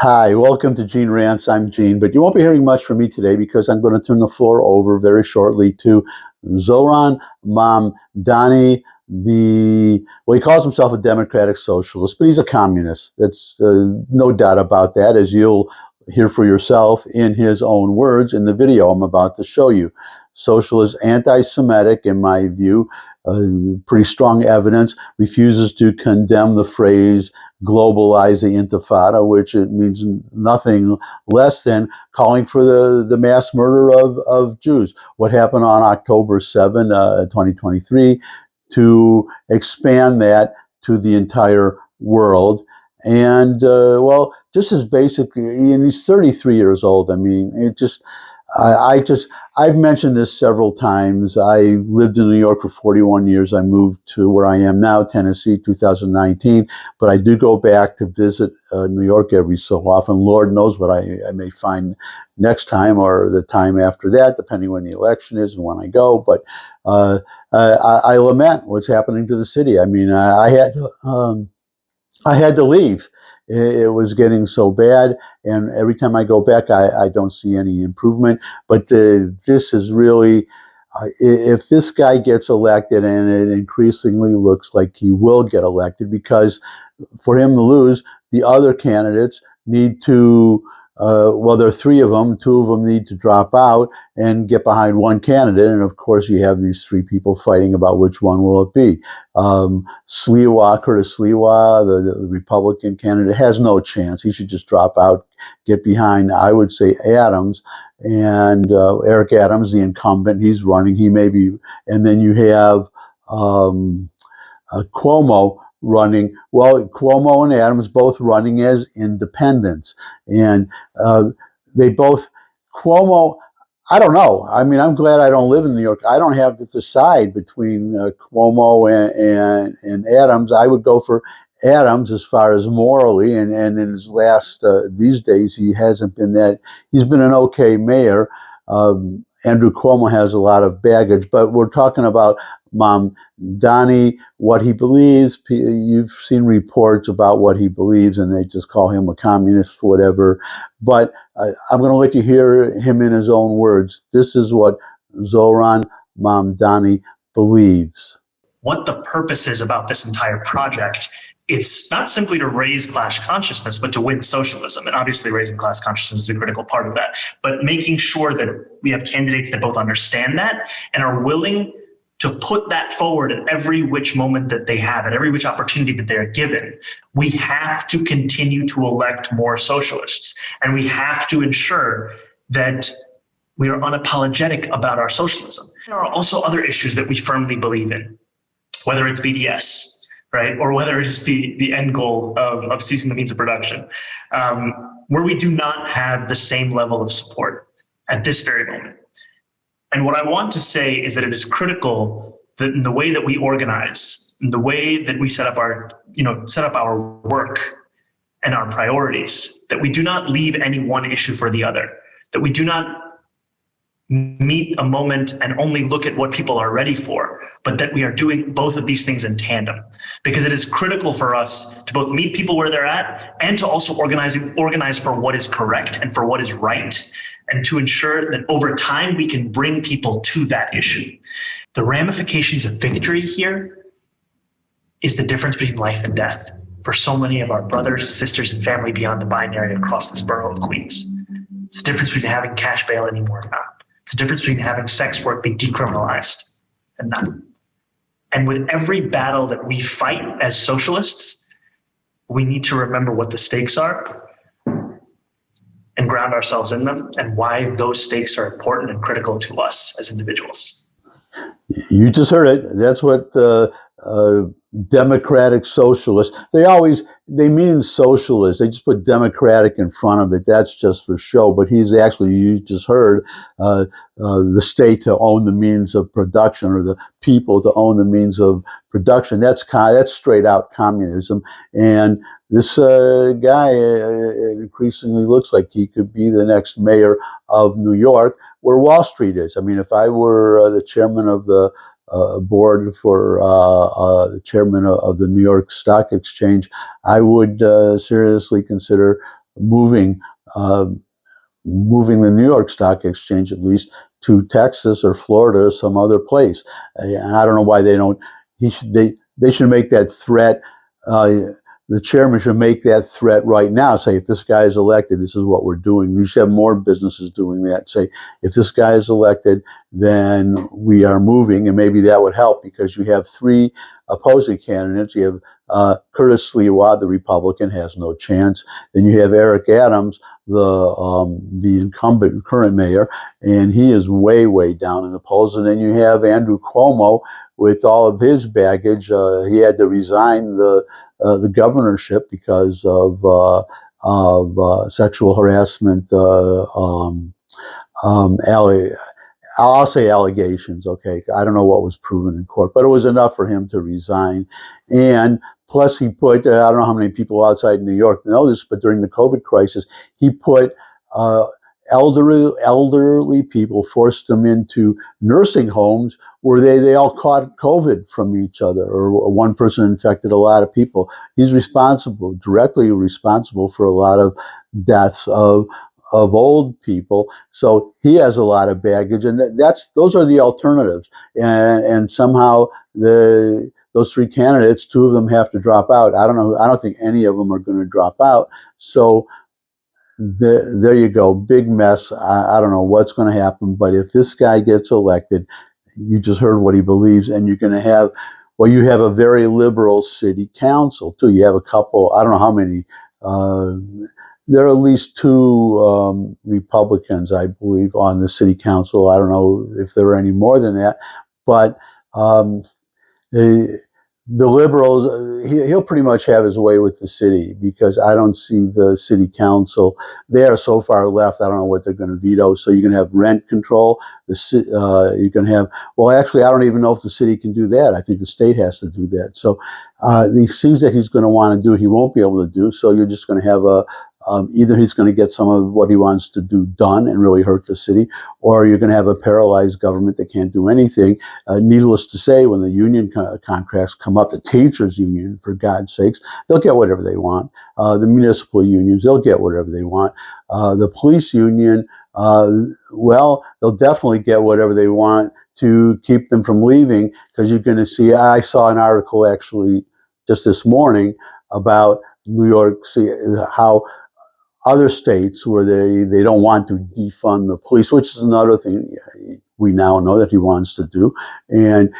Hi, welcome to Gene Rants. I'm Gene, but you won't be hearing much from me today because I'm going to turn the floor over very shortly to Zoran Mamdani, he calls himself a democratic socialist, but he's a communist. That's no doubt about that, as you'll hear for yourself in his own words in the video I'm about to show you. Socialist, anti-Semitic, in my view, pretty strong evidence, refuses to condemn the phrase globalize the intifada, which it means nothing less than calling for the mass murder of Jews. What happened on October 7, 2023, to expand that to the entire world. And, well, just as basically, and he's 33 years old. I mean, I've mentioned this several times. I lived in New York for 41 years. I moved to where I am now, Tennessee, 2019. But I do go back to visit New York every so often. Lord knows what I may find next time or the time after that, depending when the election is and when I go. But I lament what's happening to the city. I mean, I had to leave. It was getting so bad, and every time I go back, I don't see any improvement. But this is really, if this guy gets elected, and it increasingly looks like he will get elected, because for him to lose, the other candidates need to, well, there are three of them. Two of them need to drop out and get behind one candidate. And of course, you have these three people fighting about which one will it be. Curtis Sliwa, the Republican candidate, has no chance. He should just drop out, get behind, I would say, Adams. And Eric Adams, the incumbent, he's running. He may be. And then you have Cuomo running. Well, Cuomo and Adams both running as independents. And they both, Cuomo, I don't know. I mean, I'm glad I don't live in New York. I don't have to decide between Cuomo and Adams. I would go for Adams as far as morally, and in his last, these days, he hasn't been that, he's been an okay mayor. Andrew Cuomo has a lot of baggage, but we're talking about Mamdani, what he believes. You've seen reports about what he believes, and they just call him a communist, whatever. But I'm going to let you hear him in his own words. This is what Zoran Mamdani believes. What the purpose is about this entire project, it's not simply to raise class consciousness, but to win socialism. And obviously raising class consciousness is a critical part of that. But making sure that we have candidates that both understand that and are willing to put that forward at every which moment that they have, at every which opportunity that they're given. We have to continue to elect more socialists. And we have to ensure that we are unapologetic about our socialism. There are also other issues that we firmly believe in, whether it's BDS, right? Or whether it is the end goal of ceasing the means of production, where we do not have the same level of support at this very moment. And what I want to say is that it is critical that in the way that we organize, in the way that we set up our work and our priorities, that we do not leave any one issue for the other, that we do not meet a moment and only look at what people are ready for, but that we are doing both of these things in tandem. Because it is critical for us to both meet people where they're at and to also organize for what is correct and for what is right, and to ensure that over time we can bring people to that issue. The ramifications of victory here is the difference between life and death for so many of our brothers, sisters, and family beyond the binary across this borough of Queens. It's the difference between having cash bail anymore or not. It's the difference between having sex work be decriminalized and not. And with every battle that we fight as socialists, we need to remember what the stakes are and ground ourselves in them, and why those stakes are important and critical to us as individuals. You just heard it. That's what democratic socialists, they mean socialist. They just put democratic in front of it. That's just for show. But he's actually, you just heard, the state to own the means of production, or the people to own the means of production. That's straight out communism. And this guy increasingly looks like he could be the next mayor of New York, where Wall Street is. I mean, if I were the chairman of the board for the chairman of the New York Stock Exchange, I would seriously consider moving uh, moving the New York Stock Exchange at least to Texas or Florida or some other place. And I don't know why they don't. They should make that threat. The chairman should make that threat right now. Say, if this guy is elected, this is what we're doing. We should have more businesses doing that. Say, if this guy is elected, then we are moving, and maybe that would help, because you have three opposing candidates. You have Curtis Sliwa, the Republican, has no chance. Then you have Eric Adams, the incumbent current mayor, and he is way down in the polls. And then you have Andrew Cuomo with all of his baggage. He had to resign the governorship because of sexual harassment. I'll say allegations. Okay, I don't know what was proven in court, but it was enough for him to resign. And plus, he put, I don't know how many people outside New York know this, but during the COVID crisis, he put elderly people, forced them into nursing homes where they all caught COVID from each other, or one person infected a lot of people. He's directly responsible for a lot of deaths of old people. So he has a lot of baggage, and those are the alternatives. And somehow those three candidates, two of them have to drop out. I don't know. I don't think any of them are going to drop out. So there you go. Big mess. I don't know what's going to happen, but if this guy gets elected, you just heard what he believes, and you're going to have, well, you have a very liberal city council too. You have a couple, I don't know how many, there are at least two Republicans, I believe, on the city council. I don't know if there are any more than that, but the liberals, he'll pretty much have his way with the city, because I don't see the city council. They are so far left, I don't know what they're going to veto. So you can have rent control. You can have, well, actually, I don't even know if the city can do that. I think the state has to do that. So these things that he's going to want to do, he won't be able to do. So you're just going to have either he's going to get some of what he wants to do done and really hurt the city, or you're going to have a paralyzed government that can't do anything. Needless to say, when the union contracts come up, the teachers union, for God's sakes, they'll get whatever they want. The municipal unions, they'll get whatever they want. The police union, well, they'll definitely get whatever they want to keep them from leaving, because you're going to see, I saw an article actually just this morning about New York City, how other states where they don't want to defund the police, which is another thing we now know that he wants to do, and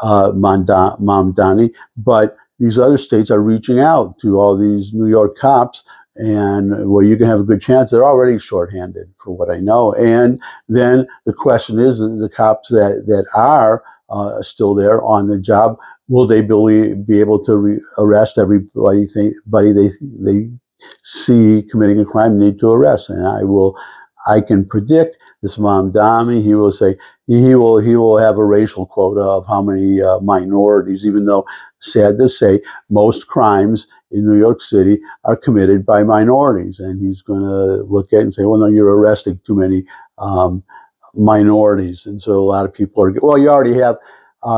Mamdani, but these other states are reaching out to all these New York cops, and where you can have a good chance, they're already shorthanded, for what I know. And then the question is, the cops that are still there on the job, will they be able to arrest everybody they see committing a crime, need to arrest? And I can predict this Mamdani, he will say, he will have a racial quota of how many minorities, even though, sad to say, most crimes in New York City are committed by minorities. And he's going to look at it and say, well, no, you're arresting too many minorities. And so a lot of people are, well, you already have,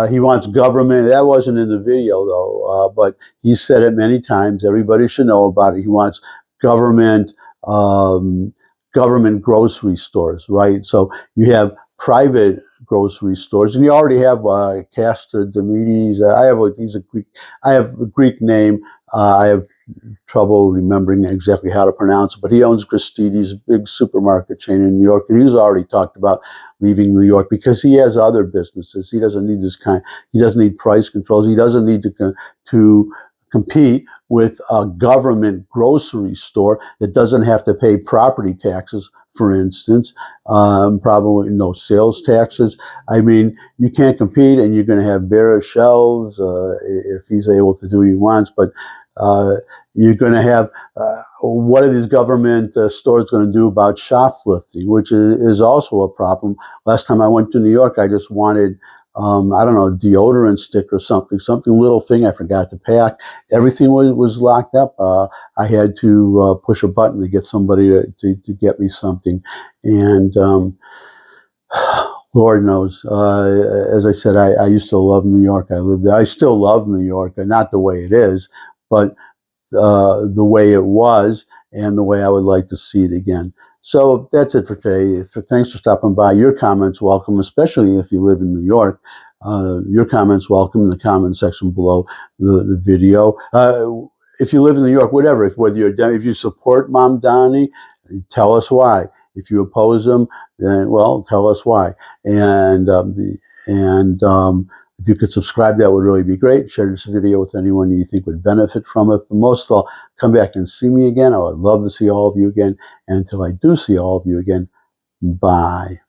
he wants government. That wasn't in the video, though, but he said it many times. Everybody should know about it. He wants government grocery stores, right? So you have private grocery stores, and you already have Casta Dimides. I have a Greek name. I have trouble remembering exactly how to pronounce it, but he owns Christie's, big supermarket chain in New York, and he's already talked about leaving New York because he has other businesses. He doesn't need this kind. He doesn't need price controls. He doesn't need to compete with a government grocery store that doesn't have to pay property taxes, for instance, probably no sales taxes. I mean, you can't compete, and you're going to have bare shelves if he's able to do what he wants. But you're going to have, what are these government stores going to do about shoplifting, which is also a problem. Last time I went to New York, I just wanted, I don't know, a deodorant stick or something little thing I forgot to pack. Everything was locked up. I had to push a button to get somebody to get me something. And Lord knows, as I said, I used to love New York. I lived there. I still love New York, and not the way it is, but the way it was. and the way I would like to see it again. So that's it for today. Thanks for stopping by. Your comments welcome, especially if you live in New York. Your comments welcome in the comment section below the video. If you live in New York, whatever, if you support Mamdani, tell us why. If you oppose him, then, well, tell us why. And if you could subscribe, that would really be great. Share this video with anyone you think would benefit from it. But most of all, come back and see me again. I would love to see all of you again. And until I do see all of you again, bye.